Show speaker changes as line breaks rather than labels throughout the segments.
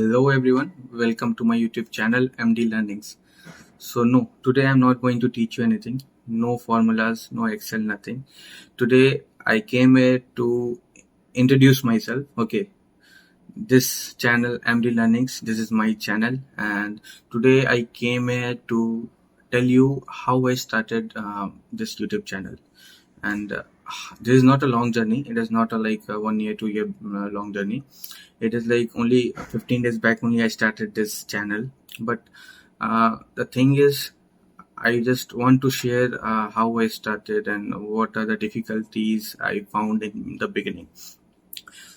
Hello everyone, welcome to my YouTube channel MD Learnings. So no, today I'm not going to teach you anything, no formulas, no Excel, nothing. Today I came here to introduce myself. Okay, this channel MD Learnings, this is my channel, and today I came here to tell you how I started this YouTube channel. And this is not a long journey. It is not a 1 year 2 year long journey. It is like only 15 days back only I started this channel. But the thing is, I just want to share how I started and what are the difficulties I found in the beginning.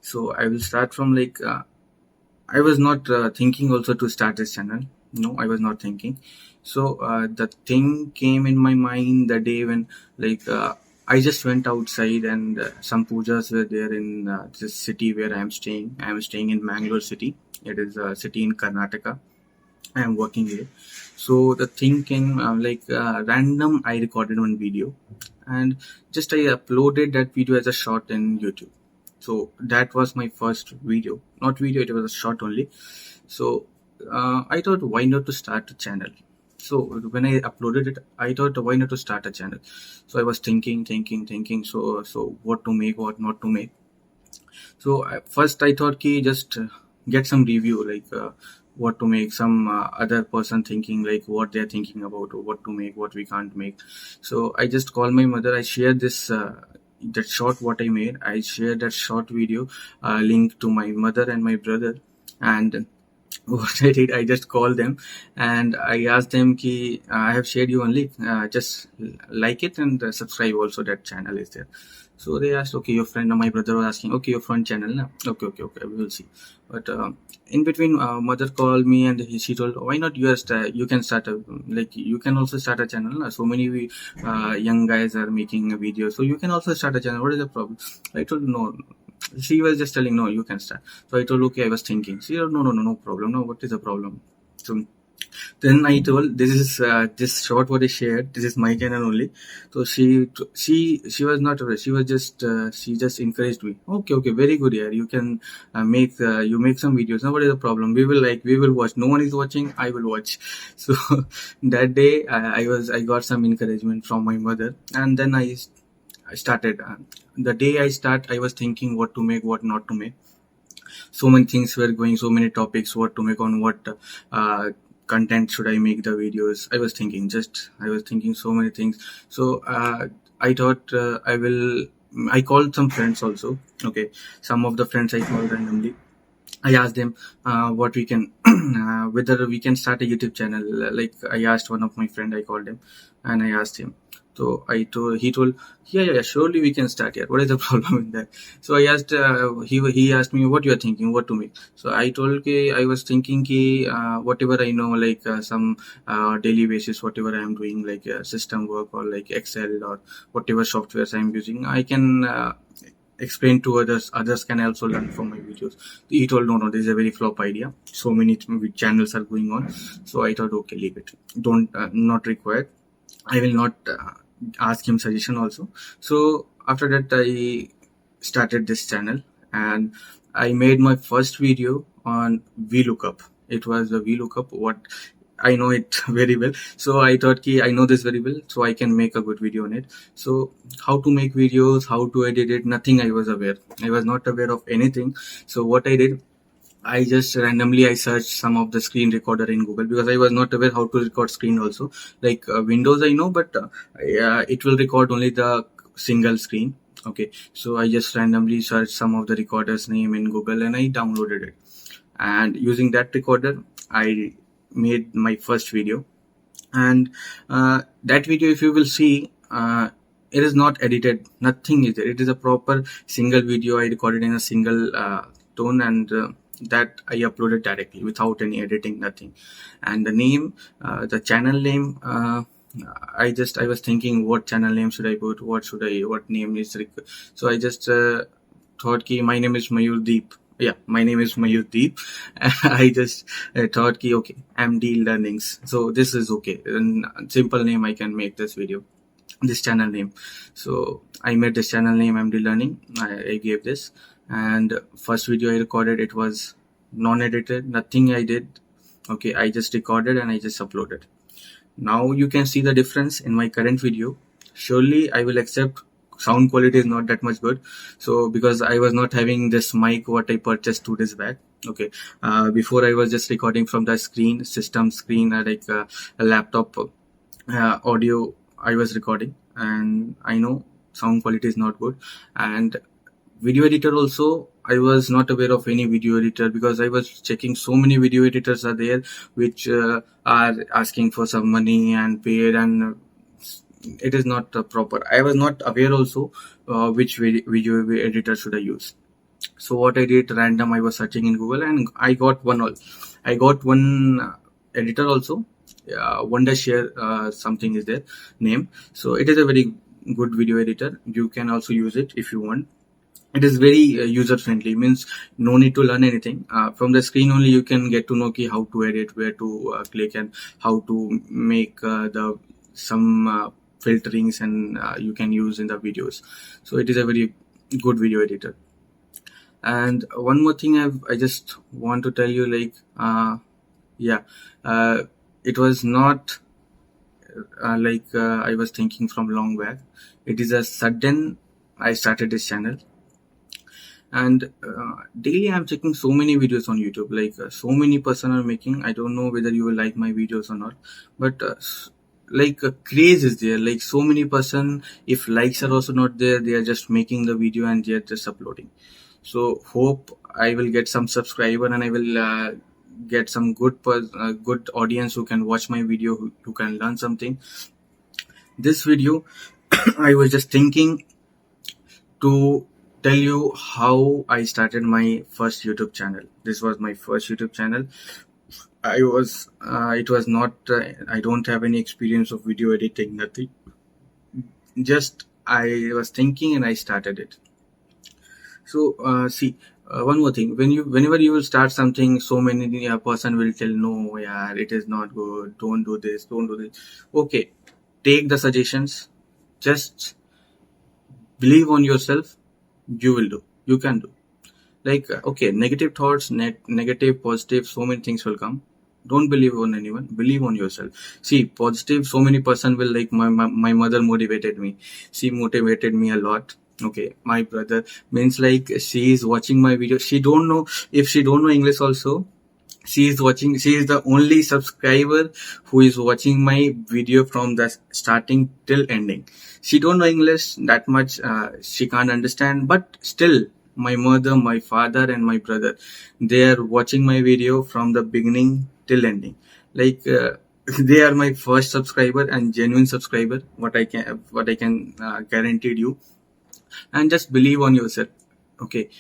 So I will start from I was not thinking also to start this channel. No, I was not thinking. So the thing came in my mind the day when I just went outside and some pujas were there in this city where I am staying. I am staying in Mangalore city. It is a city in Karnataka. I am working here. So the thing came random. I recorded one video and just I uploaded that video as a short in YouTube. So that was my first video, not video, it was a short only. So I thought, why not to start a channel? So when I uploaded it, I thought, why not to start a channel? So I was thinking. So what to make, what not to make. So first I thought ki just get some review, what to make, some other person thinking like what they're thinking about, or what to make, what we can't make. So I just called my mother. I shared this that short what I made. I shared that short video link to my mother and my brother. And what I did, I just called them and I asked them ki I have shared you only, just like it and subscribe also, that channel is there. So they asked, okay, your friend or my brother was asking, okay, your friend channel na? Okay, we will see. But in between, mother called me and she told, why not you can start you can also start a channel na? So many young guys are making a video, so you can also start a channel. What is the problem? I told, no. She was just telling, no, you can start. So I told, okay. I was thinking. She told, no problem. No, what is the problem? So then I told, this short what I shared, this is my channel only. So she was not aware. She was just she just encouraged me. Okay, very good. Yeah, you can make you make some videos. Now what is the problem? We will watch. No one is watching. I will watch. So that day I got some encouragement from my mother, and then I started. The day I was thinking what to make, what not to make. So many things were going, so many topics, what to make, on what content should I make the videos. I was thinking so many things. So I thought I called some friends also. Okay, some of the friends I called randomly. I asked them what we can whether we can start a YouTube channel. Like I asked one of my friend, I called him and I asked him. So he told, yeah, surely we can start here. What is the problem in that? So I asked, he asked me what you are thinking, what to make. So I told, okay, I was thinking, whatever I know, some daily basis, whatever I am doing, system work or like Excel or whatever softwares I am using, I can explain to others can also learn from my videos. He told, no, this is a very flop idea, so many channels are going on. So I thought, okay, leave it, don't not required. I will not ask him suggestion also. So after that I started this channel and I made my first video on VLOOKUP. It was a VLOOKUP, what I know it very well. So I thought I know this very well, so I can make a good video on it. So how to make videos, how to edit it, nothing I was aware. I was not aware of anything. So what I did, I just randomly I searched some of the screen recorder in Google, because I was not aware how to record screen also. Like Windows I know, but it will record only the single screen. Okay, so I just randomly searched some of the recorders name in Google and I downloaded it. And using that recorder, I made my first video. And that video, if you will see, it is not edited, nothing is there. It is a proper single video I recorded in a single tone, and that I uploaded directly without any editing, nothing. And the name, the channel name, I was thinking what channel name should I put, what name is so I just thought my name is Mayur Deep. Yeah, my name is Mayur Deep. I just thought okay, MD Learnings. So this is okay. And simple name I can make this video, this channel name. So I made this channel name MD Learning. I gave this, and first video I recorded, it was non-edited, nothing I did. Okay, I just recorded and I just uploaded. Now you can see the difference in my current video. Surely I will accept sound quality is not that much good. So because I was not having this mic what I purchased 2 days back. Okay, before I was just recording from the system screen, like a laptop audio I was recording, and I know sound quality is not good. And video editor also, I was not aware of any video editor because I was checking so many video editors are there which are asking for some money and paid, and it is not proper. I was not aware also which video editor should I use. So what I did, random, I was searching in Google and I got one editor also. Wondershare something is their name. So it is a very good video editor. You can also use it if you want. It is very user friendly, means no need to learn anything. From the screen only you can get to know how to edit, where to click, and how to make the some filterings, and you can use in the videos. So it is a very good video editor. And one more thing I just want to tell you, like it was not I was thinking from long back. It is a sudden I started this channel, and daily I'm checking so many videos on YouTube. Like so many person are making. I don't know whether you will like my videos or not, but craze is there. Like so many person, if likes are also not there, they are just making the video and they are just uploading. So hope I will get some subscriber and I will get some good audience who can watch my video, who can learn something. This video I was just thinking to tell you how I started my first YouTube channel. This was my first YouTube channel. It was not, I don't have any experience of video editing, nothing. Just I was thinking and I started it. So see, one more thing, whenever you will start something, so many person will tell, no, yeah, it is not good, don't do this, don't do this. Okay, take the suggestions, just believe on yourself, you can do. Like okay, negative thoughts, negative, positive, so many things will come. Don't believe on anyone, believe on yourself. See, positive, so many person will, like my mother motivated me. She motivated me a lot. Okay, my brother, means like she is watching my video. She don't know, if she don't know English also, she is the only subscriber who is watching my video from the starting till ending. She don't know English that much, she can't understand, but still my mother, my father, and my brother, they are watching my video from the beginning till ending. Like they are my first subscriber and genuine subscriber, what I can guarantee you. And just believe on yourself. Okay,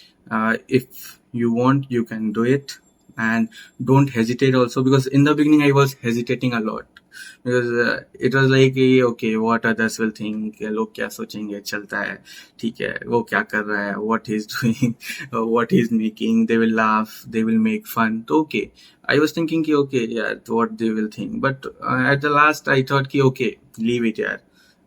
if you want, you can do it. And don't hesitate also, because in the beginning I was hesitating a lot, because it was like okay, what others will think, log kya sochenge, chalta hai, theek hai, wo kya kar raha hai, what he's doing, what he's making, they will laugh, they will make fun. So okay, I was thinking ki okay, yeah, what they will think. But at the last I thought ki okay, leave it, yeah,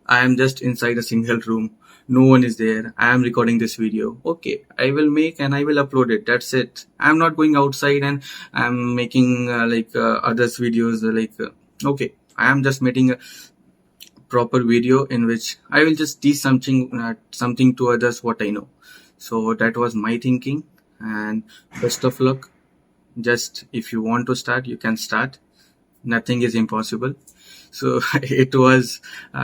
I am just inside a single room, no one is there, I am recording this video. Okay, I will make and I will upload it, that's it. I'm not going outside and I'm making others videos, okay, I am just making a proper video in which I will just teach something to others what I know. So that was my thinking, and best of luck. Just if you want to start, you can start. Nothing is impossible. So it was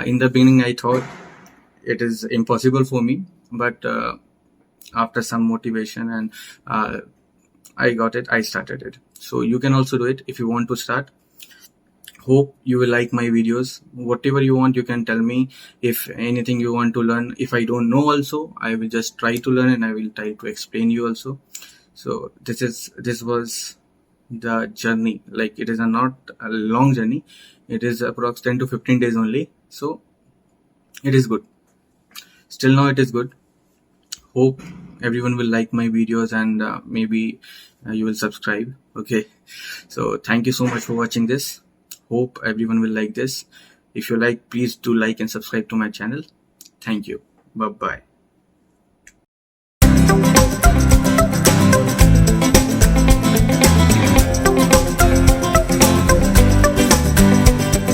in the beginning I thought it is impossible for me, but after some motivation and I got it, I started it. So you can also do it if you want to start. Hope you will like my videos. Whatever you want, you can tell me. If anything you want to learn, if I don't know also, I will just try to learn and I will try to explain you also. So this was the journey. Like it is not a long journey, it is approx 10 to 15 days only. So it is good. Still now it is good. Hope everyone will like my videos, and maybe you will subscribe. Okay, so thank you so much for watching this. Hope everyone will like this. If you like, please do like and subscribe to my channel. Thank you. Bye bye.